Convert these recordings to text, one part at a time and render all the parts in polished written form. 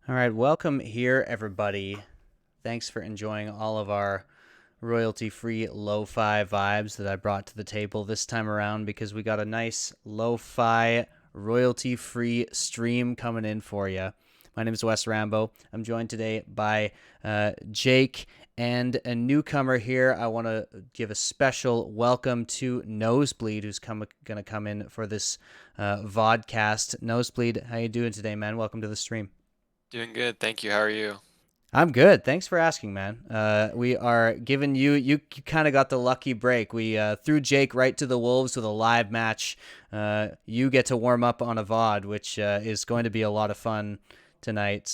All right, welcome here, everybody. Thanks for enjoying all of our royalty-free lo-fi vibes that I brought to the table this time around because we got a nice lo-fi royalty-free stream coming in for you. My name is Wes Rambo. I'm joined today by Jake and a newcomer here. I want to give a special welcome to Nosebleed, who's going to come in for this vodcast. Nosebleed, how you doing today, man? Welcome to the stream. Doing good, thank you. How are you? I'm good. Thanks for asking, man. We are giving you kind of got the lucky break. We threw Jake right to the Wolves with a live match. You get to warm up on a VOD, which is going to be a lot of fun tonight.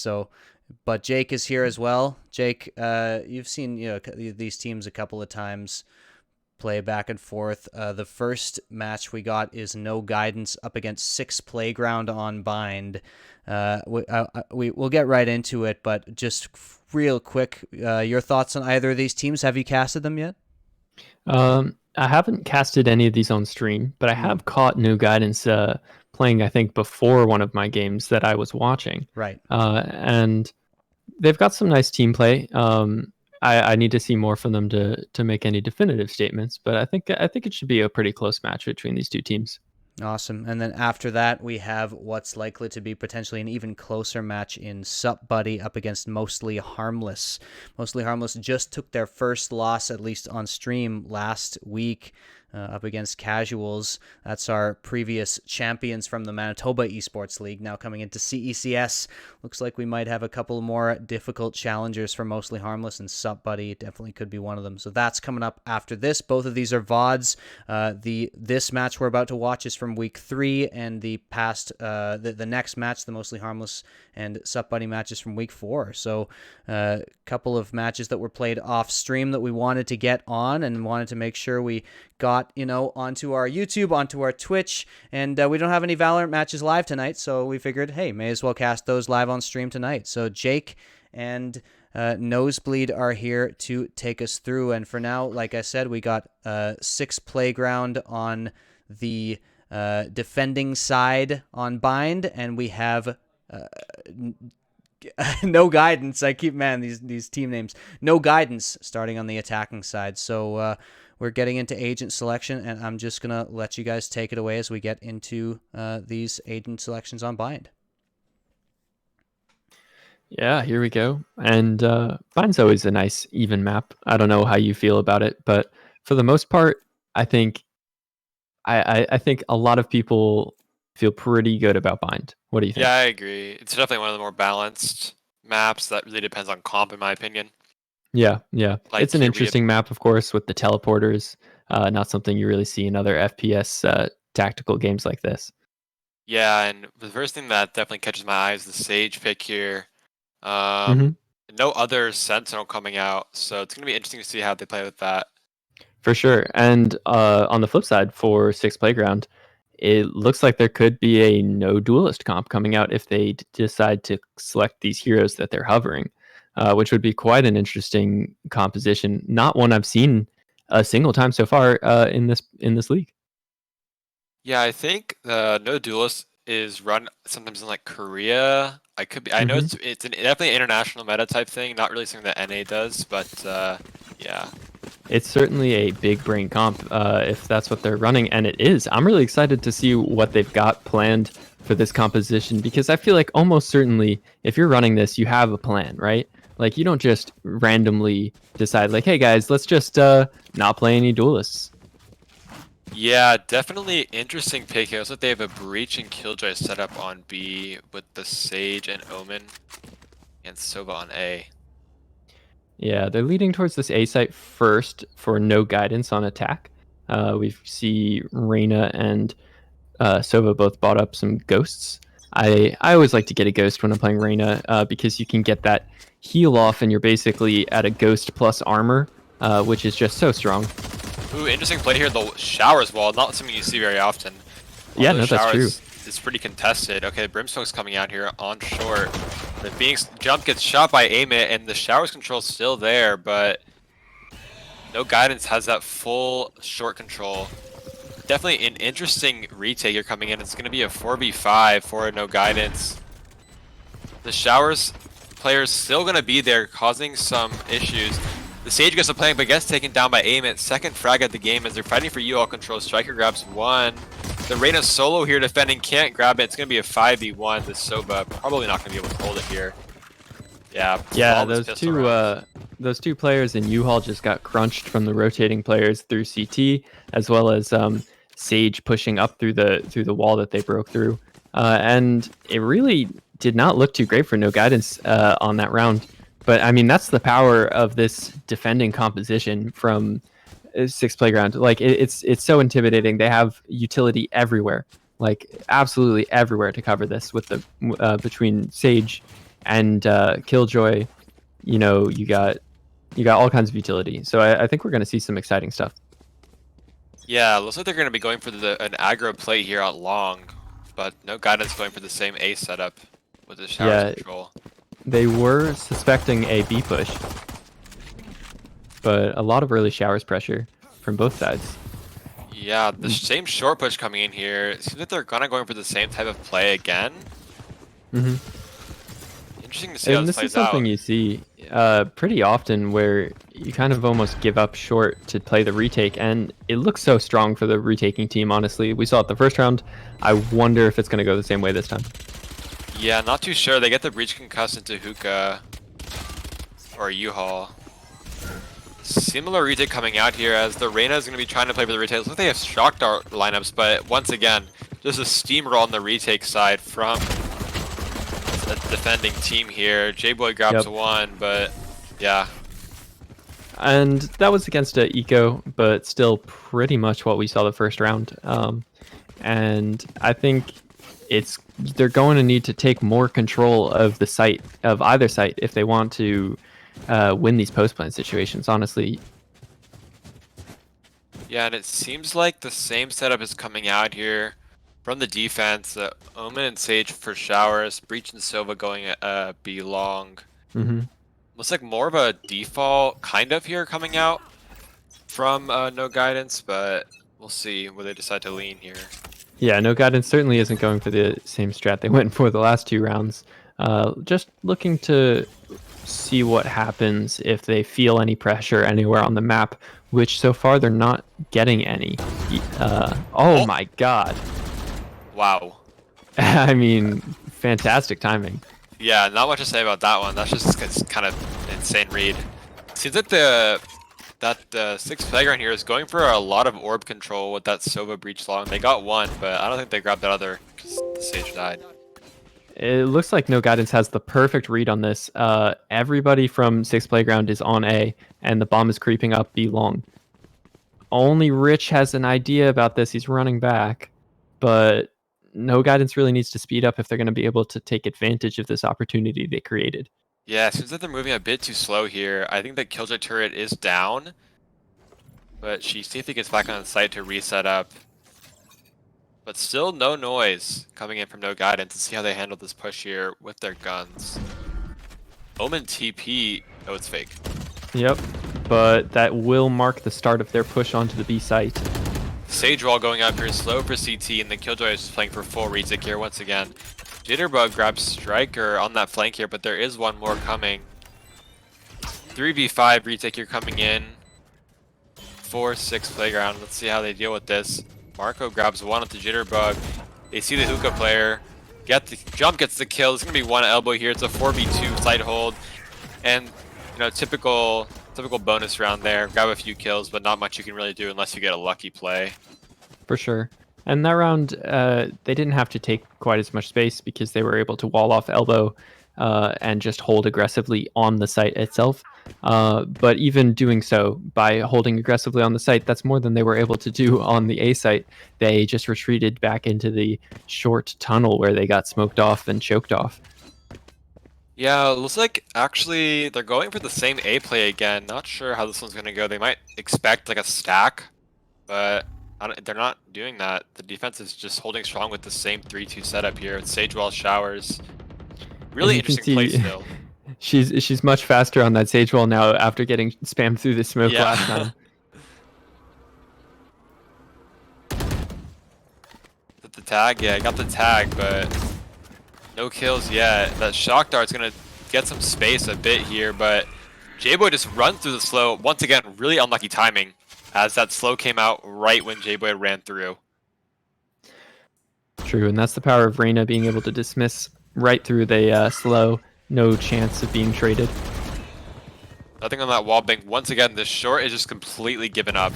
But Jake is here as well. Jake, you've seen these teams a couple of times play back and forth. The first match we got is No Guidance up against Six Playground on Bind. We'll get right into it, but just real quick, your thoughts on either of these teams? Have you casted them yet? I haven't casted any of these on stream, but I have caught New Guidance playing, I think, before one of my games that I was watching. Right. And they've got some nice team play. I need to see more from them to make any definitive statements, but I think it should be a pretty close match between these two teams. Awesome. And then after that, we have what's likely to be potentially an even closer match in Sup Buddy up against Mostly Harmless. Mostly Harmless just took their first loss, at least on stream, last week. Up against Casuals. That's our previous champions from the Manitoba Esports League, now coming into CECS. Looks like we might have a couple more difficult challengers for Mostly Harmless, and Sup Buddy definitely could be one of them. So that's coming up after this. Both of these are VODs. This match we're about to watch is from week 3, and the next match, the Mostly Harmless and Sup Buddy matches from week 4. So a couple of matches that were played off stream that we wanted to get on and wanted to make sure we got onto our YouTube, onto our Twitch, and we don't have any Valorant matches live tonight, so we figured, hey, may as well cast those live on stream tonight. So Jake and Nosebleed are here to take us through, and for now, like I said, we got Six Playground on the defending side on Bind, and we have No Guidance. I keep, man, these team names. No Guidance starting on the attacking side. So we're getting into agent selection, and I'm just going to let you guys take it away as we get into these agent selections on Bind. Yeah, here we go. And Bind's always a nice, even map. I don't know how you feel about it, but for the most part, I think I think a lot of people feel pretty good about Bind. What do you think? Yeah, I agree. It's definitely one of the more balanced maps. That really depends on comp, in my opinion. Yeah. Like It's an interesting map, of course, with the teleporters. Not something you really see in other FPS tactical games like this. Yeah, and the first thing that definitely catches my eye is the Sage pick here. Mhm. No other Sentinel coming out, so it's going to be interesting to see how they play with that. For sure. And on the flip side, for Six Playground, it looks like there could be a no duelist comp coming out if they decide to select these heroes that they're hovering, which would be quite an interesting composition. Not one I've seen a single time so far in this league. Yeah, I think the no duelist is run sometimes in like Korea. I know it's definitely an international meta type thing, not really something that NA does, but yeah. It's certainly a big brain comp if that's what they're running, and it is. I'm really excited to see what they've got planned for this composition because I feel like almost certainly if you're running this, you have a plan, right? Like you don't just randomly decide like, hey guys, let's just not play any duelists. Yeah, definitely interesting pick here. Looks like they have a Breach and Killjoy set up on B with the Sage and Omen and Sova on A. Yeah, they're leading towards this A site first for no guidance on attack. We see Reyna and Sova both bought up some ghosts. I always like to get a ghost when I'm playing Reyna because you can get that heal off and you're basically at a ghost plus armor, which is just so strong. Ooh, interesting play here. The showers wall, not something you see very often. Yeah, no, that's true. It's pretty contested. Okay, Brimstone's coming out here on short. The Phoenix jump gets shot by Amit, and the showers control still there, but no guidance has that full short control. Definitely an interesting retake here coming in. It's going to be a 4v5 for no guidance. The Showers players still going to be there, causing some issues. The Sage gets a plant, but gets taken down by Aim at second frag at the game as they're fighting for U-All control. Striker grabs one. The Reyna solo here defending, can't grab it. It's going to be a 5v1. The Sova probably not going to be able to hold it here. Yeah, those two players in U-Haul just got crunched from the rotating players through CT, as well as Sage pushing up through the wall that they broke through. And it really did not look too great for No Guidance on that round. But I mean, that's the power of this defending composition from Six Playground. Like it's so intimidating. They have utility everywhere, like absolutely everywhere to cover this with the between Sage and Killjoy. You know, you got all kinds of utility. So I think we're going to see some exciting stuff. Yeah, looks like they're going to be going for an aggro play here out long, but No Guidance going for the same A setup with the Showers control. They were suspecting a B push, but a lot of early Showers pressure from both sides. Yeah, the same short push coming in here. It seems like they're kind of going for the same type of play again. Interesting to see how this plays out. This is something you see pretty often where you kind of almost give up short to play the retake, and it looks so strong for the retaking team, honestly. We saw it the first round. I wonder if it's going to go the same way this time. Yeah, not too sure. They get the breach concussed into Hookah or U-Haul. Similar retake coming out here as the Reyna is going to be trying to play for the retake. Looks like they have shock dart lineups, but once again, just a steamroll on the retake side from the defending team here. J-Boy grabs one, but yeah. And that was against a Eco, but still pretty much what we saw the first round. And I think they're going to need to take more control of the site, of either site, if they want to win these post-plant situations, honestly. Yeah, and it seems like the same setup is coming out here from the defense. Omen and Sage for Showers, Breach and Sova going B long. Looks like more of a default kind of here coming out from No Guidance, but we'll see where they decide to lean here. Yeah, No Guidance certainly isn't going for the same strat they went for the last two rounds. Just looking to see what happens if they feel any pressure anywhere on the map, which so far they're not getting any. Oh my god. Wow. I mean, fantastic timing. Yeah, not much to say about that one. That's just kind of insane read. Seems like the Sixth Playground here is going for a lot of orb control with that Sova breach long. They got one, but I don't think they grabbed that other because the Sage died. It looks like No Guidance has the perfect read on this. Everybody from Sixth Playground is on A, and the bomb is creeping up B long. Only Rich has an idea about this. He's running back, but No Guidance really needs to speed up if they're going to be able to take advantage of this opportunity they created. Yeah, it seems like they're moving a bit too slow here. I think the Killjoy turret is down, but she safely gets back on the site to reset up. But still no noise coming in from No Guidance to see how they handle this push here with their guns. Omen TP, oh, it's fake. Yep, but that will mark the start of their push onto the B site. Sage wall going up here, slow for CT, and the Killjoy is just playing for full retake here once again. Jitterbug grabs Striker on that flank here, but there is one more coming. 3v5 retake here coming in for Sixth Playground. Let's see how they deal with this. Marco grabs one with the Jitterbug. They see the Hookah player. Jump gets the kill. It's going to be one elbow here. It's a 4v2 side hold. And, you know, typical bonus round there. Grab a few kills, but not much you can really do unless you get a lucky play. For sure. And that round, they didn't have to take quite as much space because they were able to wall off elbow and just hold aggressively on the site itself. But even doing so, by holding aggressively on the site, that's more than they were able to do on the A site. They just retreated back into the short tunnel where they got smoked off and choked off. Yeah, it looks like actually they're going for the same A play again. Not sure how this one's going to go. They might expect like a stack, but they're not doing that. The defense is just holding strong with the same 3-2 setup here. It's Sagewell Showers. Really interesting play still. She's much faster on that Sage wall now after getting spammed through the smoke last time. The tag, yeah, I got the tag, but No kills yet. That shock dart's gonna get some space a bit here, but J-Boy just runs through the slow. Once again, really unlucky timing, as that slow came out right when J-Boy ran through. True, and that's the power of Reyna being able to dismiss right through the slow. No chance of being traded. Nothing on that wall bank. Once again, the short is just completely given up.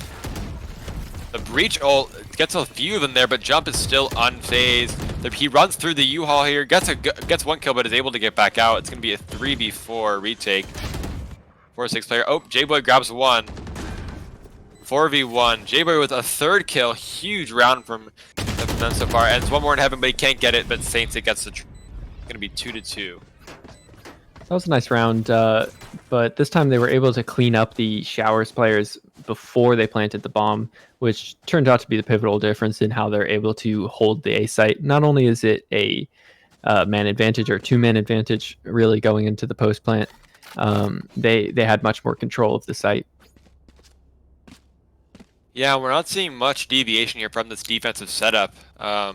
The breach ult gets a few of them there, but Jump is still unfazed. He runs through the U-Haul here, gets one kill, but is able to get back out. It's going to be a 3v4 retake. 4-6 player. Oh, J-Boy grabs one. 4v1. J-Boy with a third kill. Huge round from them so far. And it's one more in heaven, but he can't get it. But Saints, it gets the... It's going to be 2-2. That was a nice round, but this time they were able to clean up the Showers players before they planted the bomb, which turned out to be the pivotal difference in how they're able to hold the A site. Not only is it a man advantage or two-man advantage really going into the post plant, they had much more control of the site. Yeah, we're not seeing much deviation here from this defensive setup. I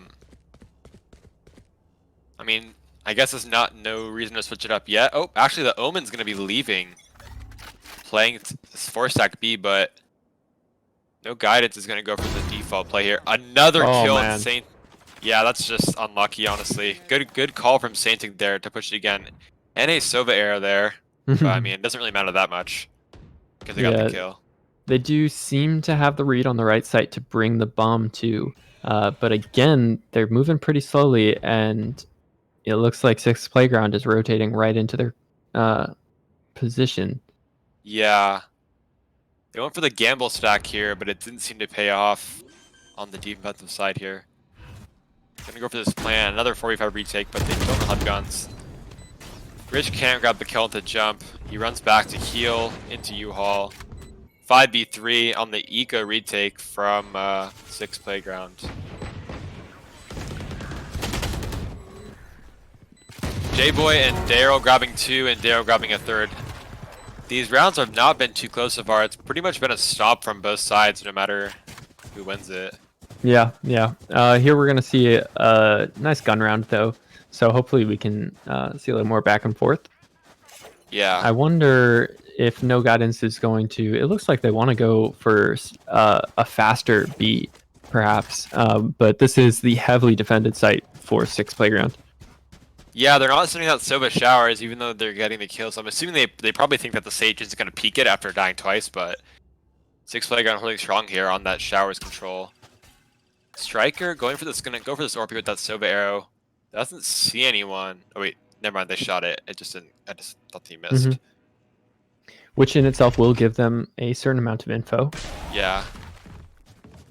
mean, I guess there's no reason to switch it up yet. Oh, actually, the Omen's going to be leaving, playing 4-stack B, but no guidance is going to go for the default play here. Another kill, man. Saint. Yeah, that's just unlucky, honestly. Good call from Sainting there to push it again. And a Sova arrow there. But, I mean, it doesn't really matter that much because they got the kill. They do seem to have the read on the right side to bring the bomb to. But again, they're moving pretty slowly, and it looks like CECS Playground is rotating right into their position. Yeah. They went for the gamble stack here, but it didn't seem to pay off on the defensive side here. Gonna go for this plan. Another 45 retake, but they don't have guns. Rich can't grab the kill into Jump. He runs back to heal into U-Haul. 5v3 on the eco retake from CECS Playground. J-Boy and Daryl grabbing two, and Daryl grabbing a third. These rounds have not been too close so far. It's pretty much been a stop from both sides, no matter who wins it. Yeah. Here we're going to see a nice gun round, though. So hopefully we can see a little more back and forth. Yeah. I wonder if No Guidance is going to... It looks like they want to go for a faster B, perhaps. But this is the heavily defended site for CECS Playground. Yeah, they're not sending out Sova Showers, even though they're getting the kills. I'm assuming they probably think that the Sage is going to peek it after dying twice, but CECS Playground holding strong here on that Showers control. Striker going to go for this Orpy with that Sova arrow. Doesn't see anyone. Oh wait, never mind. They shot it. It just didn't. I just thought he missed. Which in itself will give them a certain amount of info. Yeah.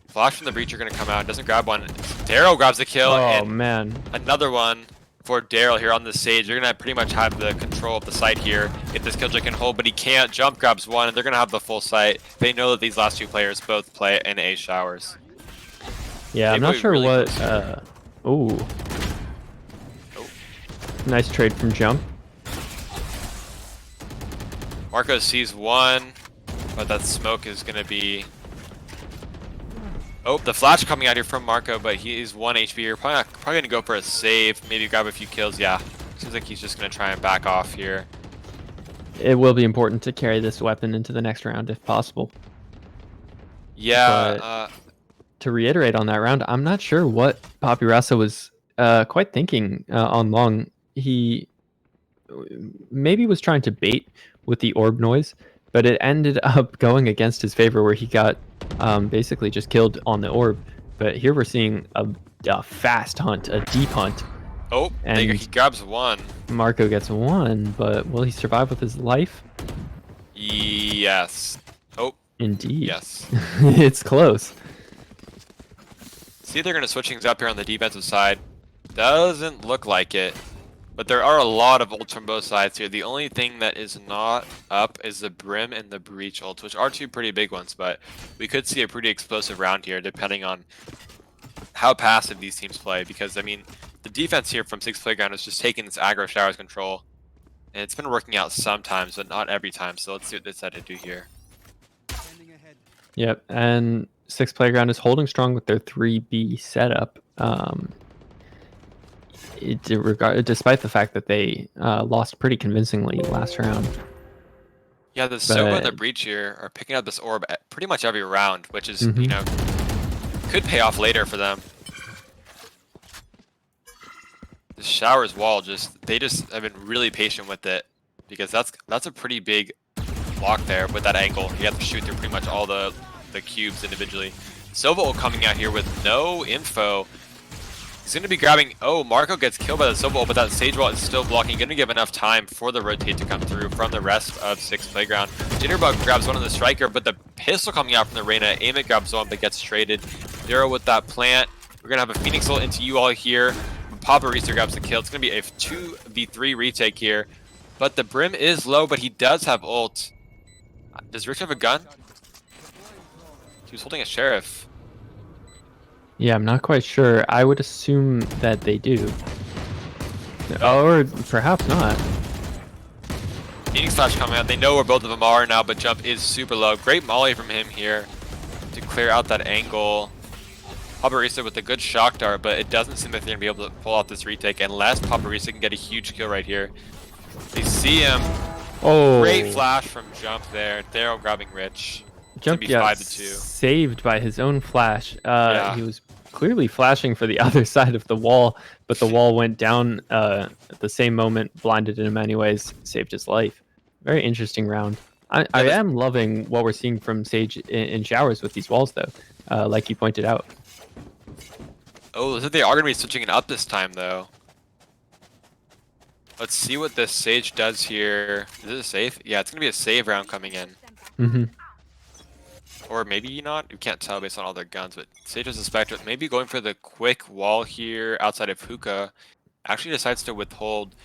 Flash from the breach are going to come out. Doesn't grab one. Daryl grabs the kill. Oh man. Another one for Daryl here on the Sage. They're going to pretty much have the control of the site here. If this killjoy can hold, but he can't. Jump grabs one, and they're going to have the full site. They know that these last two players both play in A Showers. Yeah, I'm not sure really what... Ooh. Nice trade from Jump. Marco sees one, but that smoke is going to be... Oh, the flash coming out here from Marco, but he is 1 HP here. Probably going to go for a save, maybe grab a few kills. Yeah, seems like he's just going to try and back off here. It will be important to carry this weapon into the next round if possible. Yeah. To reiterate on that round, I'm not sure what Papi Rasa was quite thinking on long. He maybe was trying to bait with the orb noise, but it ended up going against his favor where he got basically just killed on the orb. But here we're seeing a fast hunt, a deep hunt. Oh, and he grabs one. Marco gets one, but will he survive with his life? Yes. Oh. Indeed. Yes. It's close. See if they're going to switch things up here on the defensive side. Doesn't look like it. But there are a lot of ults from both sides here. The only thing that is not up is the Brim and the Breach ults, which are two pretty big ones, but we could see a pretty explosive round here depending on how passive these teams play. Because, I mean, the defense here from CECS Playground is just taking this aggro Showers control. And it's been working out sometimes, but not every time. So let's see what they decide to do here. Yep, and CECS Playground is holding strong with their 3B setup. despite the fact that they lost pretty convincingly last round. Yeah, the Sova and the Breach here are picking up this orb at pretty much every round, which is, you know, could pay off later for them. The Shower's wall they just have been really patient with it, because that's a pretty big block there with that angle. You have to shoot through pretty much all the cubes individually. Sova coming out here with no info. He's going to be grabbing... Oh, Marco gets killed by the Sova, but that Sage Wall is still blocking. Going to give enough time for the rotate to come through from the rest of 6 Playground. Jitterbug grabs one of the Striker, but the pistol coming out from the Reyna. Aim it grabs one, but gets traded. Zero with that plant. We're going to have a Phoenix ult into you all here. Papa Reeser grabs the kill. It's going to be a 2v3 retake here. But the Brim is low, but he does have ult. Does Rich have a gun? He was holding a Sheriff. Yeah, I'm not quite sure. I would assume that they do. Or perhaps not. Phoenix Flash coming out. They know where both of them are now, but Jump is super low. Great molly from him here to clear out that angle. Paparisa with a good shock dart, but it doesn't seem like they're going to be able to pull off this retake unless Paparisa can get a huge kill right here. They see him. Oh, great flash from Jump there. Daryl grabbing Rich. Jump got saved by his own flash. He was clearly flashing for the other side of the wall, but the wall went down at the same moment, blinded him anyways, saved his life. Very interesting round. I am loving what we're seeing from Sage in showers with these walls, though, like you pointed out. Oh, looks like they are going to be switching it up this time, though. Let's see what this Sage does here. Is it a save? Yeah, it's going to be a save round coming in. Mm-hmm. Or maybe not. You can't tell based on all their guns, but Sage has a Spectre. Maybe going for the quick wall here outside of Hookah. Actually decides to withhold.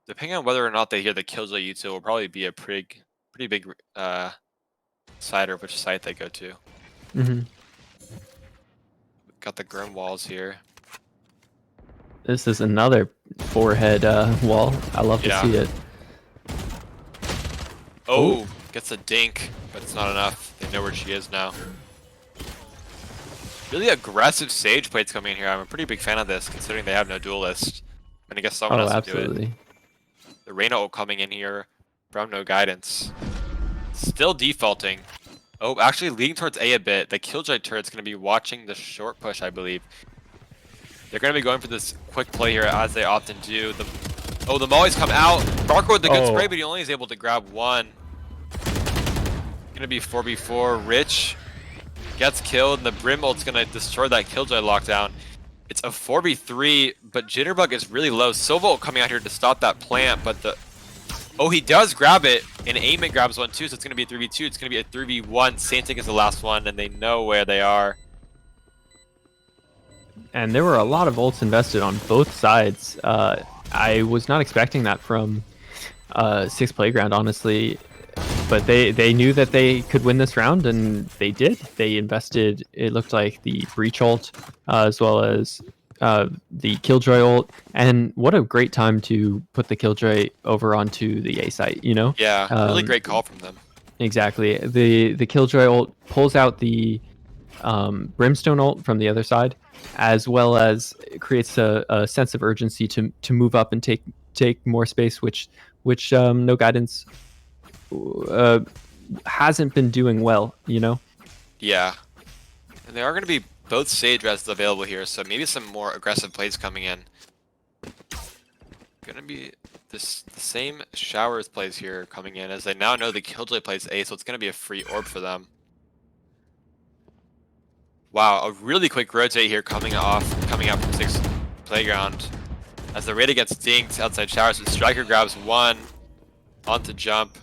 Depending on whether or not they hear the Killjoy util, will probably be a pretty big decider of which site they go to. Mm-hmm. Got the Grim walls here. This is another forehead wall. I love to see it. Oh, gets a dink, but it's not enough. They know where she is now. Really aggressive Sage plates coming in here. I'm a pretty big fan of this, considering they have no duelist. I'm gonna guess someone else to do it. The Reyna ult coming in here from no guidance. Still defaulting. Oh, actually leading towards A bit. The Killjoy turret's gonna be watching the short push, I believe. They're gonna be going for this quick play here, as they often do. The mollies come out. Barker with the good spray, but he only is able to grab one. Gonna be 4v4. Rich gets killed, and the Brim ult's gonna destroy that Killjoy lockdown. It's a 4v3, but Jitterbug is really low. Silva coming out here to stop that plant, but he does grab it, and Aimant grabs one too, so it's gonna be a 3v2. It's gonna be a 3v1. Santic is the last one, and they know where they are. And there were a lot of ults invested on both sides. I was not expecting that from 6 Playground, honestly. But they knew that they could win this round, and they did. They invested, it looked like, the Breach ult, as well as the Killjoy ult. And what a great time to put the Killjoy over onto the A site, you know? Yeah, really great call from them. Exactly. The Killjoy ult pulls out the Brimstone ult from the other side, as well as creates a sense of urgency to move up and take more space, which No Guidance hasn't been doing well, you know? Yeah. And there are going to be both Sage rests available here, so maybe some more aggressive plays coming in. Going to be the same Showers plays here coming in, as they now know the Killjoy plays A, so it's going to be a free orb for them. Wow, a really quick rotate here coming out from 6 Playground. As the Raider gets dinked outside Showers, so Striker grabs one onto Jump.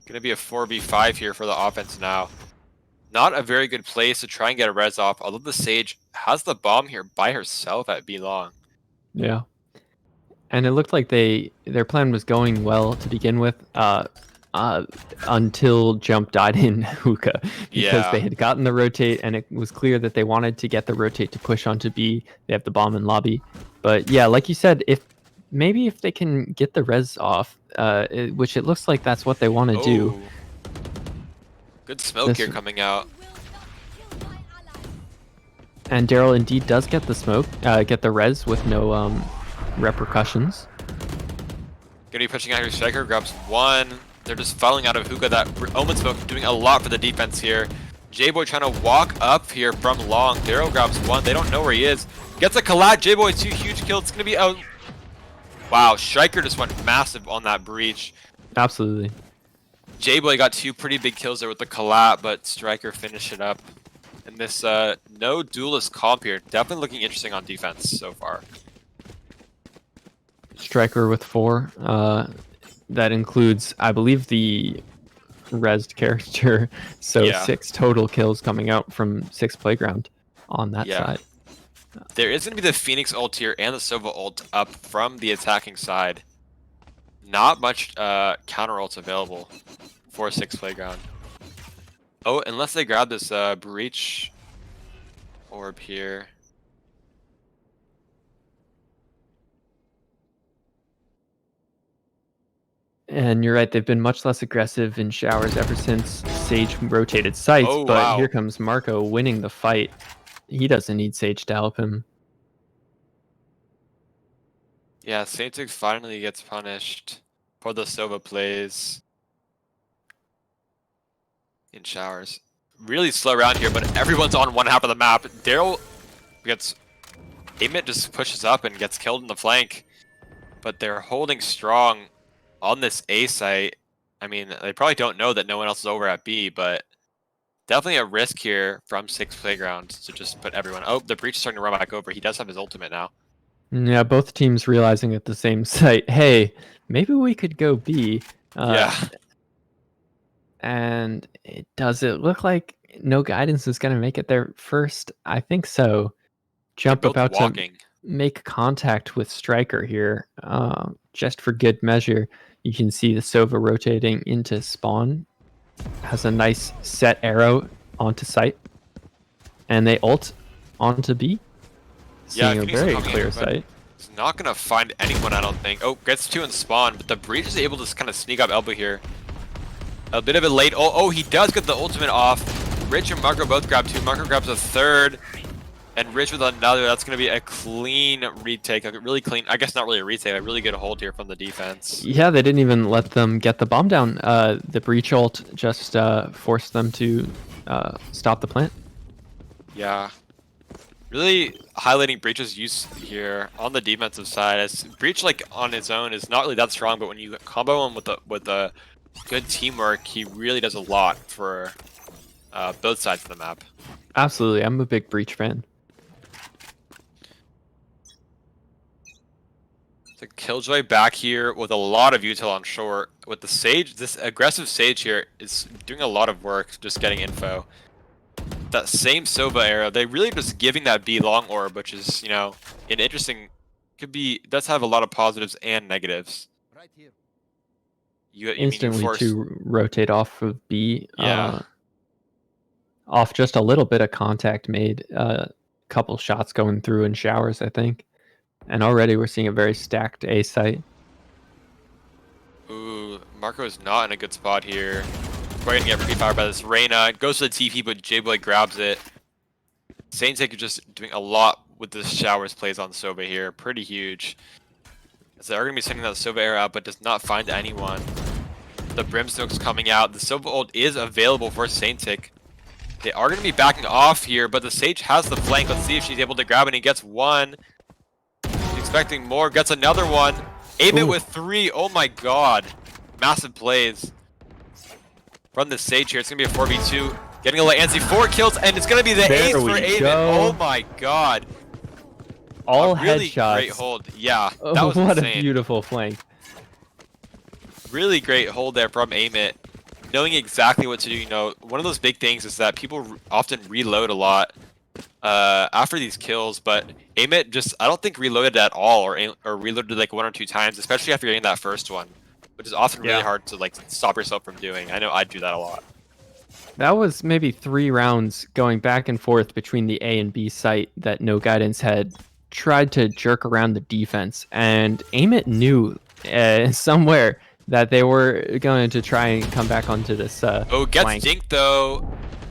Gonna be a 4v5 here for the offense now. Not a very good place to try and get a res off, although the Sage has the bomb here by herself at B long. Yeah. And it looked like their plan was going well to begin with, until Jump died in Hookah. Because they had gotten the rotate, and it was clear that they wanted to get the rotate to push onto B. They have the bomb in lobby. But yeah, like you said, if they can get the res off, which it looks like that's what they want to do. Good smoke here coming out. And Daryl indeed does get the smoke, get the res with no repercussions. Gonna be pushing out here. Striker grabs one. They're just falling out of hookah. That Omen smoke doing a lot for the defense here. J-Boy trying to walk up here from long. Daryl grabs one. They don't know where he is. Gets a collat. J-Boy 2 huge kills. It's gonna be out. Wow, Striker just went massive on that breach. Absolutely. J-Boy got 2 pretty big kills there with the collat, but Striker finished it up. And this no duelist comp here, definitely looking interesting on defense so far. Striker with 4. That includes, I believe, the resed character. So Yeah. 6 total kills coming out from 6 Playground on that side. There is going to be the Phoenix ult here and the Sova ult up from the attacking side. Not much counter ults available for 6 Playground. Oh, unless they grab this breach orb here. And you're right, they've been much less aggressive in showers ever since Sage rotated sites, Oh, but wow. here comes Marco winning the fight. He doesn't need Sage to help him. Yeah, Saintic finally gets punished for the Sova plays in showers. Really slow round here, but everyone's on one half of the map. Daryl gets... Amit just pushes up and gets killed in the flank. But they're holding strong on this A site. I mean, they probably don't know that no one else is over at B, but definitely a risk here from 6 Playground to just put everyone... Oh, the breach is starting to run back over. He does have his ultimate now. Yeah, both teams realizing at the same site, hey, maybe we could go B. Yeah. And does it look like No Guidance is going to make it there first? I think so. Jump They're both about walking. to make contact with Striker here. Just for good measure, you can see the Sova rotating into spawn. Has a nice set arrow onto site. And they ult onto B. Seeing a Phoenix very coming in, clear but site. He's not going to find anyone, I don't think. Oh, gets 2 in spawn, but the breach is able to kind of sneak up elbow here. A bit of a late... Oh, he does get the ultimate off. Rich and Marco both grab 2. Marco grabs a 3rd. And Rich with another. That's going to be a clean retake. A really clean... I guess not really a retake. A really good hold here from the defense. Yeah, they didn't even let them get the bomb down. The breach ult just forced them to stop the plant. Yeah. Really highlighting Breach's use here on the defensive side. As Breach, like, on his own is not really that strong, but when you combo him with a good teamwork, he really does a lot for both sides of the map. Absolutely, I'm a big Breach fan. So Killjoy back here with a lot of util on short. With the Sage, this aggressive Sage here is doing a lot of work just getting info. That same Sova arrow, they really just giving that B long orb, which is, you know, an interesting, does have a lot of positives and negatives. Right here. You Instantly force, to rotate off of B. Yeah. Off just a little bit of contact made. Couple shots going through in showers, I think. And already we're seeing a very stacked A site. Ooh, Marco is not in a good spot here. Probably gonna get refired by this Reyna. Goes to the TP, but J-Boy grabs it. Saintek is just doing a lot with this showers plays on Sova here. Pretty huge. As they are gonna be sending that Sova arrow out, but does not find anyone. The Brimstone's coming out. The Sova ult is available for Saintek. They are gonna be backing off here, but the Sage has the flank. Let's see if she's able to grab it. He gets 1. He's expecting more. Gets another 1. Aim it with 3. Oh my god. Massive plays from the Sage here. It's going to be a 4v2. Getting a Lancey 4 kills, and it's going to be the ace for Aiden. Oh my god. All really headshots. Great hold. Yeah, that Oh, was what insane. a beautiful flank. Really great hold there from Amit. Knowing exactly what to do. You know, one of those big things is that people often reload a lot after these kills, but Amit just, I don't think reloaded at all, or reloaded like 1 or 2 times, especially after getting that first one, which is often really hard to like stop yourself from doing. I know I do that a lot. That was maybe 3 rounds going back and forth between the A and B site that No Guidance had tried to jerk around the defense, and Amit knew somewhere that they were going to try and come back onto this gets flank. dinked though.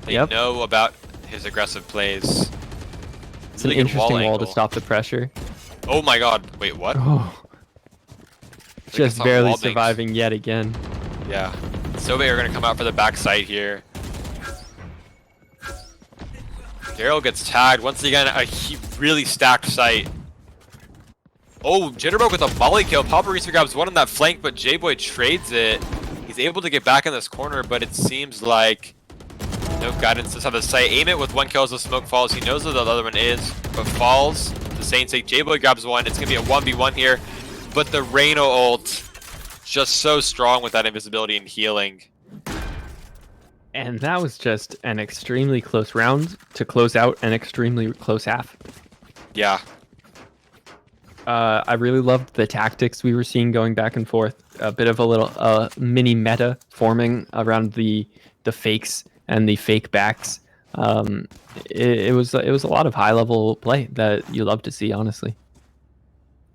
They Yep. know about his aggressive plays. It's an interesting wall to stop the pressure. Oh my god. Wait, what? Oh. Just barely surviving yet again. Yeah. Sova are going to come out for the backside here. Daryl gets tagged. Once again, a really stacked site. Oh, Jitterbug with a molly kill. Paparisa grabs one on that flank, but J-Boy trades it. He's able to get back in this corner, but it seems like no guidance this on the site. Aim it with one kill as the smoke falls. He knows where the other one is, but falls. The Saints say J-Boy grabs one. It's going to be a 1v1 here, but the Reyna ult just so strong with that invisibility and healing. And that was just an extremely close round to close out an extremely close half. Yeah. I really loved the tactics we were seeing going back and forth. A bit of a little mini meta forming around the fakes and the fake backs. It was a lot of high level play that you love to see, honestly.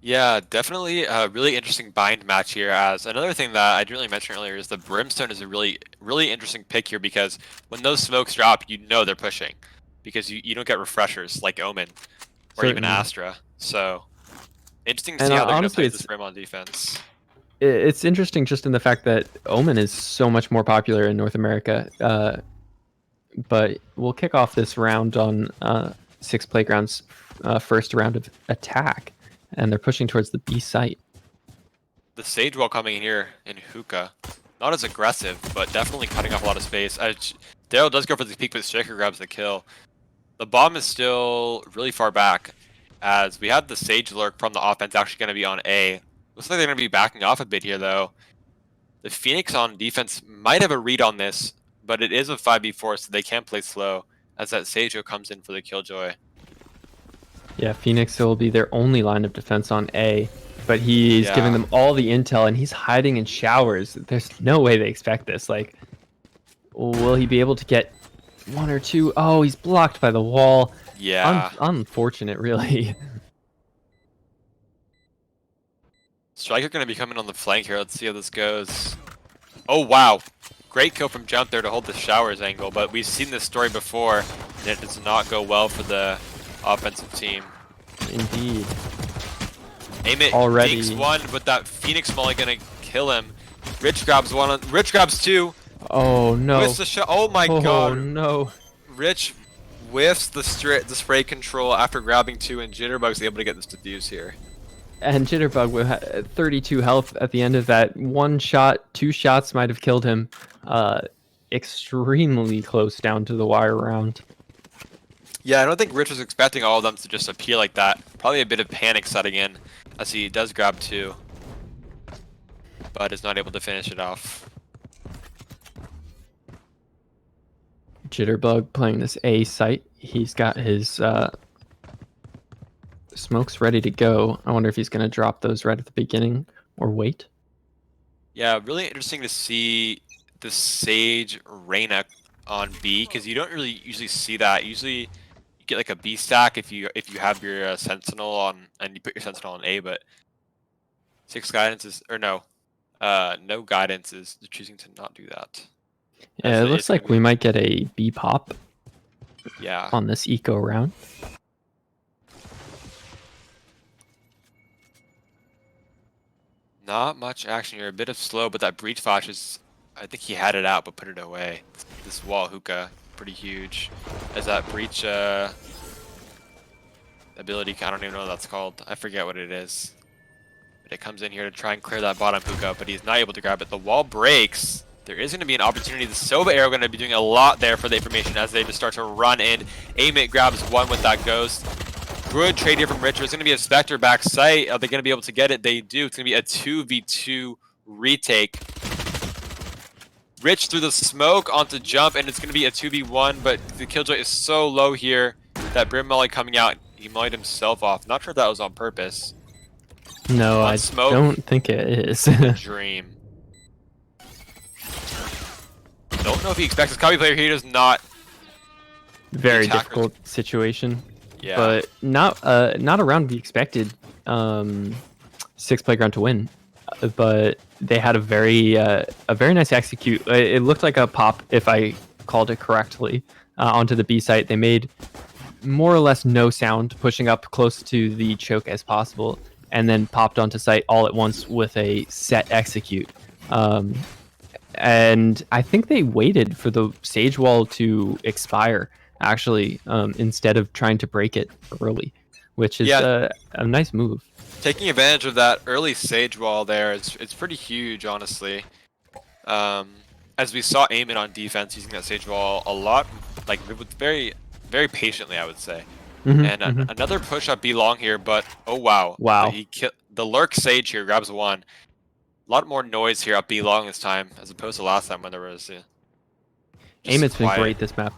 Yeah, definitely a really interesting bind match here. As another thing that I didn't really mention earlier is the Brimstone is a really interesting pick here, because when those smokes drop, you know they're pushing, because you don't get refreshers like Omen or even Astra. So interesting to see how they're going to play this Brim on defense. It's interesting just in the fact that Omen is so much more popular in North America. But we'll kick off this round on Six Playground's first round of attack. And they're pushing towards the B site. The Sage wall coming in here in Hookah. Not as aggressive, but definitely cutting off a lot of space. Daryl does go for the peek, but Striker grabs the kill. The bomb is still really far back, as we had the Sage lurk from the offense actually going to be on A. Looks like they're going to be backing off a bit here, though. The Phoenix on defense might have a read on this, but it is a 5v4, so they can play slow, as that Sage comes in for the Killjoy. Yeah, Phoenix will be their only line of defense on A, but he's giving them all the intel, and he's hiding in showers. There's no way they expect this. Like, will he be able to get one or two? Oh, he's blocked by the wall. Yeah. Unfortunate, really. Striker going to be coming on the flank here. Let's see how this goes. Oh, wow. Great kill from Jump there to hold the showers angle, but we've seen this story before, and it does not go well for the offensive team. Indeed. Aim it already takes one, but that Phoenix Molly gonna kill him. Rich grabs one. Rich grabs two. Oh no! Whiffs the shot. Oh my god! Oh no! Rich whiffs the spray control after grabbing two, and Jitterbug's able to get this defuse here. And Jitterbug with 32 health at the end of that. One shot, two shots might have killed him. Extremely close down to the wire round. Yeah, I don't think Rich was expecting all of them to just appear like that. Probably a bit of panic setting in as he does grab two, but is not able to finish it off. Jitterbug playing this A site. He's got his smokes ready to go. I wonder if he's going to drop those right at the beginning or wait. Yeah, really interesting to see the Sage Reyna on B, because you don't really usually see that. Usually you get like a B stack if you have your Sentinel on and you put your Sentinel on A, but six guidance is, or no guidance is choosing to not do that. Yeah, it looks like we might get a B pop. Yeah. On this eco round. Not much action here. A bit of slow, but that breach flash is, I think he had it out but put it away. This wall hookah, pretty huge. As that breach ability, I don't even know what that's called. I forget what it is. But it comes in here to try and clear that bottom hookah, but he's not able to grab it. The wall breaks. There is going to be an opportunity. The Sova arrow going to be doing a lot there for the information as they just start to run in. Amit grabs one with that ghost. Good trade here from Richard. It's going to be a Spectre back site. Are they going to be able to get it? They do. It's going to be a 2v2 retake. Rich through the smoke onto jump, and it's going to be a 2v1, but the Killjoy is so low here that Brim Molly coming out, he mollied himself off. Not sure if that was on purpose. No, I don't think it is. Dream. Don't know if he expects this copy player. He does not. Very difficult situation. Yeah. But not around the expected Six Playground to win. But they had a very nice execute. It looked like a pop, if I called it correctly, onto the B site. They made more or less no sound, pushing up close to the choke as possible, and then popped onto site all at once with a set execute. And I think they waited for the Sage Wall to expire, actually, instead of trying to break it early, which is a nice move. Taking advantage of that early Sage Wall there, it's pretty huge, honestly. As we saw Eamon on defense using that Sage Wall a lot, like very, very patiently, I would say. Another push up B long here, but oh wow. Wow. The Lurk Sage here grabs one. A lot more noise here up B long this time, as opposed to last time when there was Eamon's been great this map.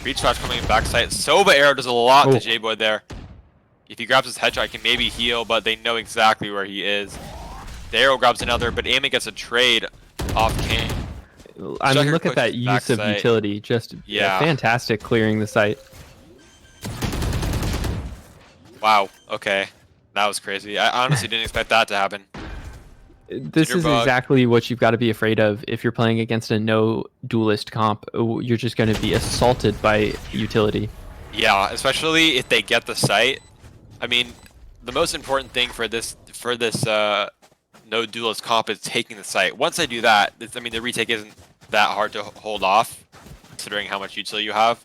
Breach Flash coming in backside. Sova Arrow does a lot to J-Boy there. If he grabs his headshot, he can maybe heal, but they know exactly where he is. The Arrow grabs another, but Eamon gets a trade off King. I mean, look at that use of utility. Just fantastic clearing the site. Wow, okay. That was crazy. I honestly didn't expect that to happen. This is exactly what you've got to be afraid of if you're playing against a no duelist comp. You're just going to be assaulted by utility. Yeah, especially if they get the site. I mean, the most important thing for this no duelist comp is taking the site. Once they do that, I mean, the retake isn't that hard to hold off, considering how much utility you have.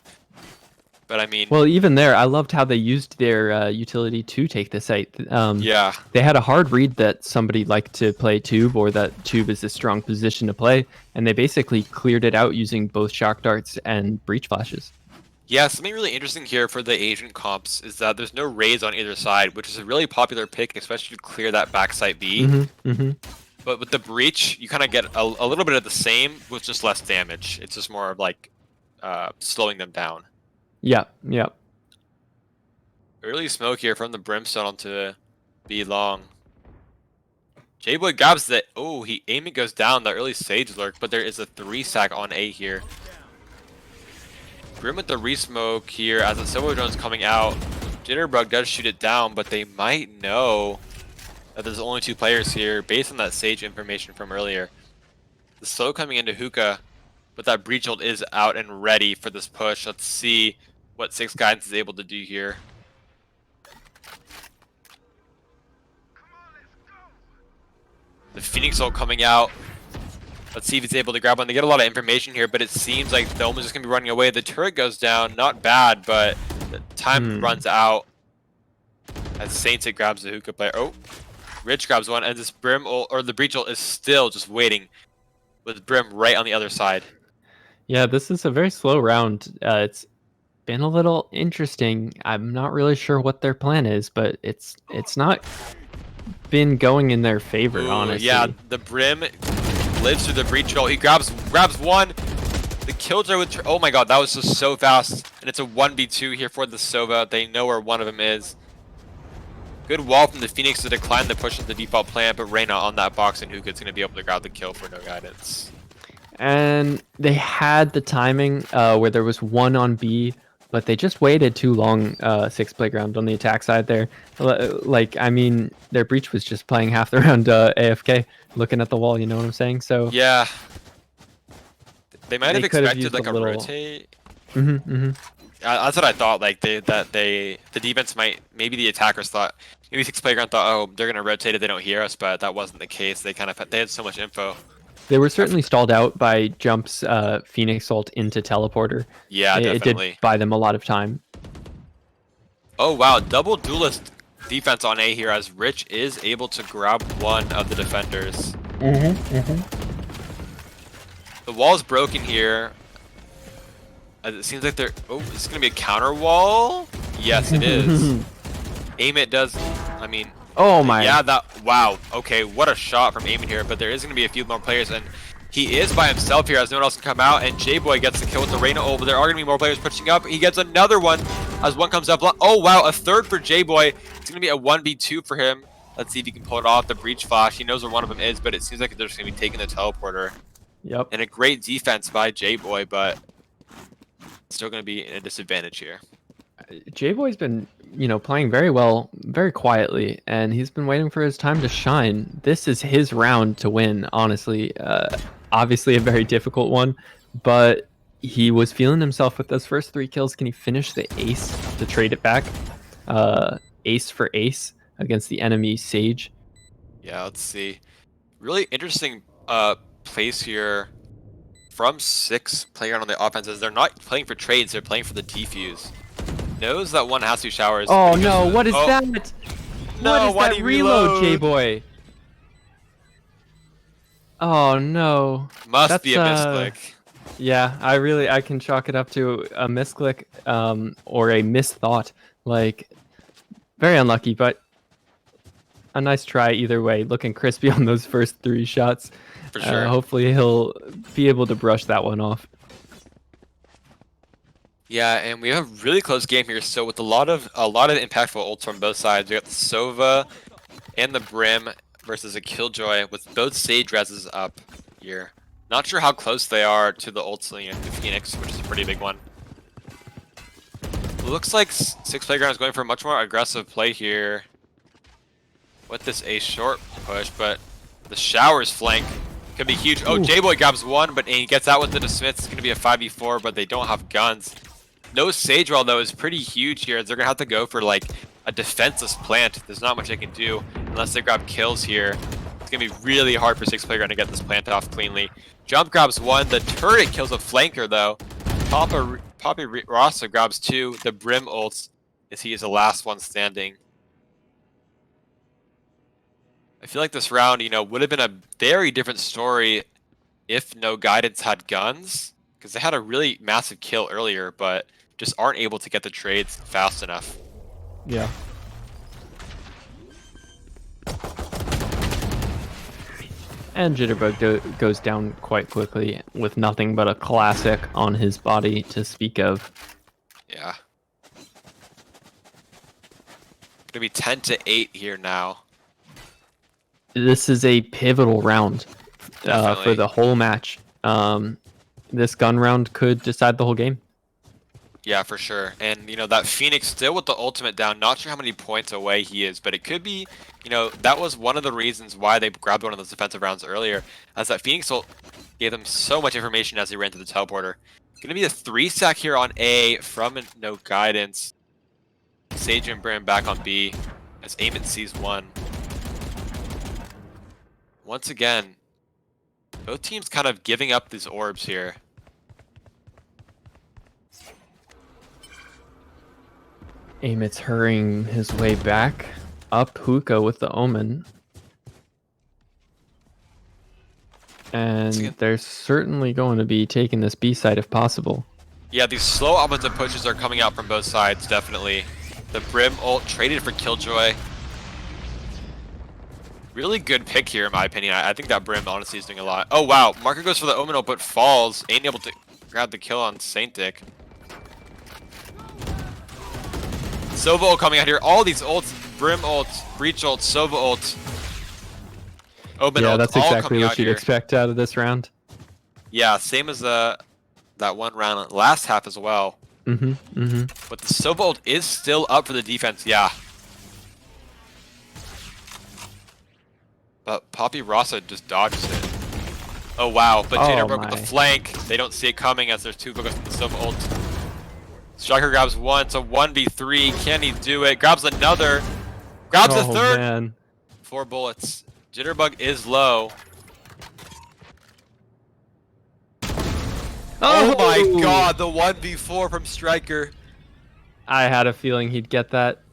But I mean, well, even there, I loved how they used their utility to take the site. Yeah, they had a hard read that somebody liked to play tube, or that tube is a strong position to play, and they basically cleared it out using both shock darts and breach flashes. Yeah, something really interesting here for the Asian comps is that there's no raids on either side, which is a really popular pick, especially to clear that backside B. But with the breach, you kind of get a little bit of the same with just less damage. It's just more of like slowing them down. Yeah. Early smoke here from the Brimstone onto B long. J-Boy grabs the... Oh, Eamon goes down the early Sage Lurk, but there is a 3-stack on A here. Brim with the re-smoke here as the Silver Drone's coming out. Jitterbug does shoot it down, but they might know that there's only 2 players here based on that Sage information from earlier. The slow coming into Hookah, but that breach ult is out and ready for this push. Let's see what CECS Guidance is able to do here. The Phoenix ult coming out. Let's see if he's able to grab one. They get a lot of information here, but it seems like the Omen's just going to be running away. The turret goes down. Not bad, but the time runs out. As Sainted grabs the Hookah player. Oh, Rich grabs one, and this Brim ult, or the breach ult is still just waiting with Brim right on the other side. Yeah, this is a very slow round. It's been a little interesting. I'm not really sure what their plan is, but it's not been going in their favor, honestly. Yeah, the Brim lives through the breach ult. He grabs one. The killjoy with... Oh my god, that was just so fast. And it's a 1v2 here for the Sova. They know where one of them is. Good wall from the Phoenix to decline the push of the default plan, but Reyna on that box, and Hookah's going to be able to grab the kill for no guidance. And they had the timing where there was one on B, but they just waited too long, CECS Playground on the attack side there. Like, I mean, their breach was just playing half the round AFK, looking at the wall, you know what I'm saying? So yeah. They might have expected like a rotate. That's what I thought, like the defense might, maybe the attackers thought, maybe CECS Playground thought, oh, they're going to rotate if they don't hear us, but that wasn't the case. They had so much info. They were certainly stalled out by Jump's Phoenix ult into Teleporter. Yeah, definitely. It did buy them a lot of time. Oh, wow. Double duelist defense on A here as Rich is able to grab one of the defenders. The wall's broken here. It seems like they're... Oh, is this going to be a counter wall? Yes, it is. Aim does... I mean... Oh my. Yeah, that... Wow. Okay, what a shot from Eamon here, but there is going to be a few more players, and he is by himself here as no one else can come out, and J-Boy gets the kill with the Reyna ult, but there are going to be more players pushing up. He gets another one as one comes up. Oh, wow, a third for J-Boy. It's going to be a 1v2 for him. Let's see if he can pull it off. The breach flash. He knows where one of them is, but it seems like they're just going to be taking the teleporter. Yep. And a great defense by J-Boy, but still going to be in a disadvantage here. J-Boy's been, playing very well, very quietly, and he's been waiting for his time to shine. This is his round to win, honestly. Obviously a very difficult one, but he was feeling himself with those first 3 kills. Can he finish the ace to trade it back? Ace for ace against the enemy Sage. Yeah, let's see. Really interesting place here from CECS playing on the offenses. They're not playing for trades, they're playing for the defuse. Knows that one has 2 showers. Oh but he goes no, for the- what is oh, that? No, What is why that did he reload, reload? J-Boy? Oh no. Must be a That's, misclick. Yeah, I can chalk it up to a misclick or a misthought. Like, very unlucky, but a nice try either way. Looking crispy on those first 3 shots. For sure. Hopefully he'll be able to brush that one off. Yeah, and we have a really close game here. So with a lot of impactful ults from both sides, we got the Sova and the Brim versus a Killjoy with both Sage reses up here. Not sure how close they are to the ults and the Phoenix, which is a pretty big one. Looks like CECS Playground is going for a much more aggressive play here with this A short push, but the Showers flank could be huge. Oh, J-Boy grabs one, but he gets out with the Smiths. It's going to be a 5v4, but they don't have guns. No Sage Roll, though, is pretty huge here. They're going to have to go for, like, a defenseless plant. There's not much they can do unless they grab kills here. It's going to be really hard for CECS Playground to get this plant off cleanly. Jump grabs one. The turret kills a flanker, though. Poppy Rasa grabs 2. The Brim ults as he is the last one standing. I feel like this round, you know, would have been a very different story if No Guidance had guns. Because they had a really massive kill earlier, but just aren't able to get the trades fast enough. Yeah. And Jitterbug goes down quite quickly with nothing but a classic on his body to speak of. Yeah. Gonna be 10-8 here now. This is a pivotal round for Definitely. the whole match. This gun round could decide the whole game. Yeah, for sure. And, you know, that Phoenix still with the ultimate down. Not sure how many points away he is, but it could be, you know, that was one of the reasons why they grabbed one of those defensive rounds earlier, as that Phoenix ult gave them so much information as he ran to the teleporter. Gonna be a 3-stack here on A from No Guidance. Sage and Brim back on B as Amit sees one. Once again, both teams kind of giving up these orbs here. Amit's hurrying his way back up Hookah with the Omen. And they're certainly going to be taking this B side if possible. Yeah, these slow offensive pushes are coming out from both sides, definitely. The Brim ult traded for Killjoy. Really good pick here, in my opinion. I think that Brim honestly is doing a lot. Oh, wow. Marker goes for the Omen ult, but falls. Ain't able to grab the kill on Saint Dick. Sova ult coming out here. All these ults, Brim ult, Breach ult, Sova ult, Omen ult, that's all exactly coming what out you'd here. expect out of this round. Yeah, same as that one round last half as well. But the Sova ult is still up for the defense, yeah. But Poppy Rasa just dodges it. Oh wow, but Jader broke with the flank. They don't see it coming as there's 2 focus on the Sova ult. Striker grabs one, it's a 1v3. Can he do it? Grabs another. Grabs a third. Man. 4 bullets. Jitterbug is low. Oh my god, the 1v4 from Striker. I had a feeling he'd get that.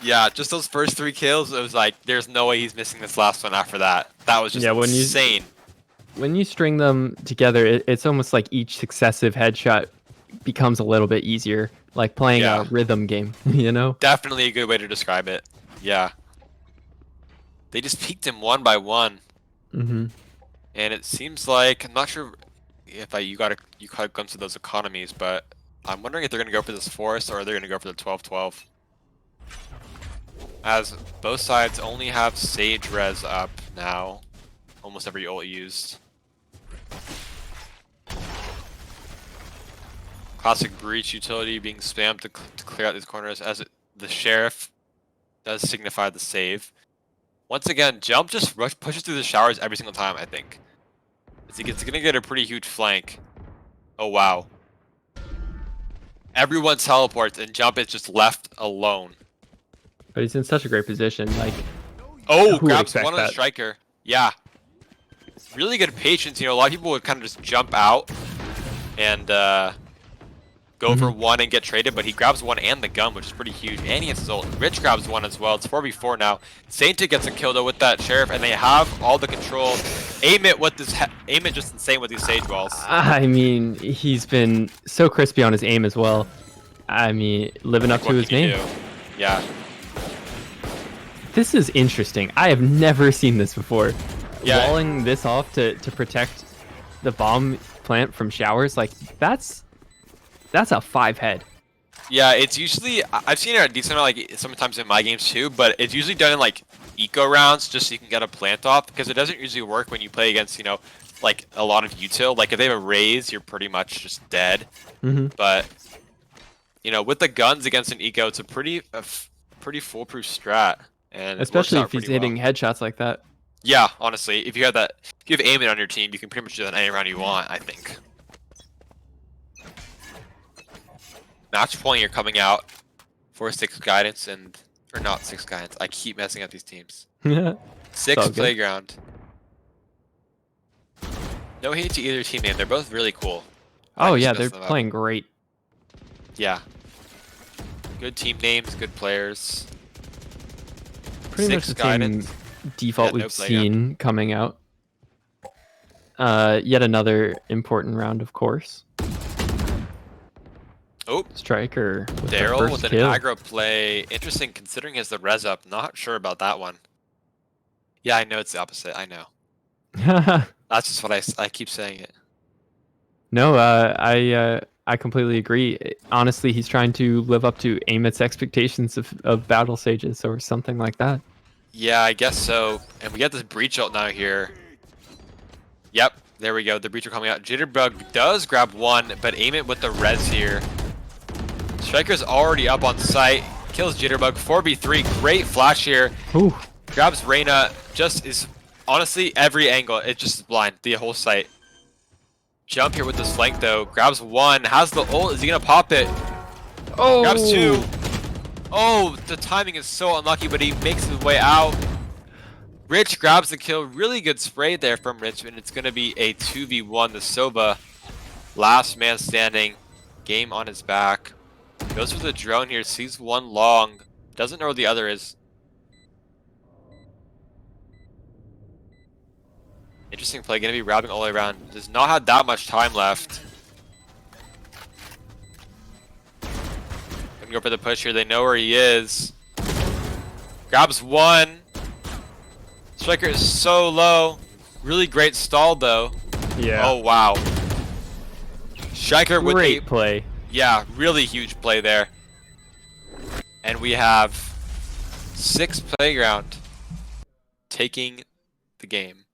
Yeah, just those first 3 kills, it was like, there's no way he's missing this last one after that. That was just insane. When you string them together, it's almost like each successive headshot becomes a little bit easier. Like playing a rhythm game, you know? Definitely a good way to describe it. Yeah. They just peeked him one by one. And it seems like, I'm not sure if you got a glimpse of those economies, but I'm wondering if they're going to go for this Forest or are they going to go for the 12-12. As both sides only have Sage res up now. Almost every ult used. Classic Breach utility being spammed to clear out these corners as the Sheriff does signify the save. Once again, Jump just pushes through the showers every single time, I think. He's going to get a pretty huge flank. Oh wow. Everyone teleports and Jump is just left alone. But he's in such a great position. Like, Oh, who would grabs expect one on the that? striker. Yeah. Really good patience. You know, a lot of people would kind of just jump out and go for one and get traded, but he grabs one and the gun, which is pretty huge. And he gets his ult. Rich grabs one as well. It's 4v4 now. Sainted gets a kill though with that Sheriff, and they have all the control. Aim it with this. Aim it just insane with these Sage Walls. I mean, he's been so crispy on his aim as well. I mean, living up What to his can you name. do? Yeah. This is interesting. I have never seen this before. Yeah. Walling this off to protect the bomb plant from showers, like that's a 5 head. Yeah, it's usually, I've seen it a decent amount, like sometimes in my games too, but it's usually done in like eco rounds just so you can get a plant off, because it doesn't usually work when you play against, you know, like a lot of util. Like if they have a raise, you're pretty much just dead. But you know, with the guns against an eco, it's a pretty foolproof strat, and Especially it works if he's out pretty hitting well. headshots like that. Yeah, honestly, if you have that, if you have aiming on your team, you can pretty much do that any round you want, I think. Match point, you're coming out for 6 guidance and, or not 6 guidance. I keep messing up these teams. 6 all good. playground. No hate to either team name. They're both really cool. I Oh just yeah, messed they're them up. playing great. Yeah. Good team names, good players. Pretty much 6 the same guidance. default Yeah, no we've playground. seen coming out. Yet another important round, of course. Oh, Striker with the Daryl first with an kill. aggro play. Interesting considering he has the res up. Not sure about that one. Yeah, I know it's the opposite. I know. That's just what I keep saying it. No, I completely agree. Honestly, he's trying to live up to Amit's expectations of battle sages or something like that. Yeah, I guess so. And we got this breach ult now here. Yep, there we go. The breacher coming out. Jitterbug does grab one, but aim it with the res here. Striker's already up on site. Kills Jitterbug. 4v3. Great flash here. Ooh. Grabs Reyna. Just is honestly every angle. It just is blind. The whole site. Jump here with this flank though. Grabs one. Has the ult. Is he gonna pop it? Oh. Grabs two. Oh, the timing is so unlucky, but he makes his way out. Rich grabs the kill. Really good spray there from Rich, and it's going to be a 2v1. The Sova, last man standing, game on his back. Goes for the drone here, sees one long, doesn't know where the other is. Interesting play, going to be wrapping all the way around. Does not have that much time left. Going to go for the push here. They know where he is. Grabs one. Striker is so low. Really great stall though. Yeah. Oh wow. Striker with Great a play. yeah, really huge play there. And we have 6 playground taking the game.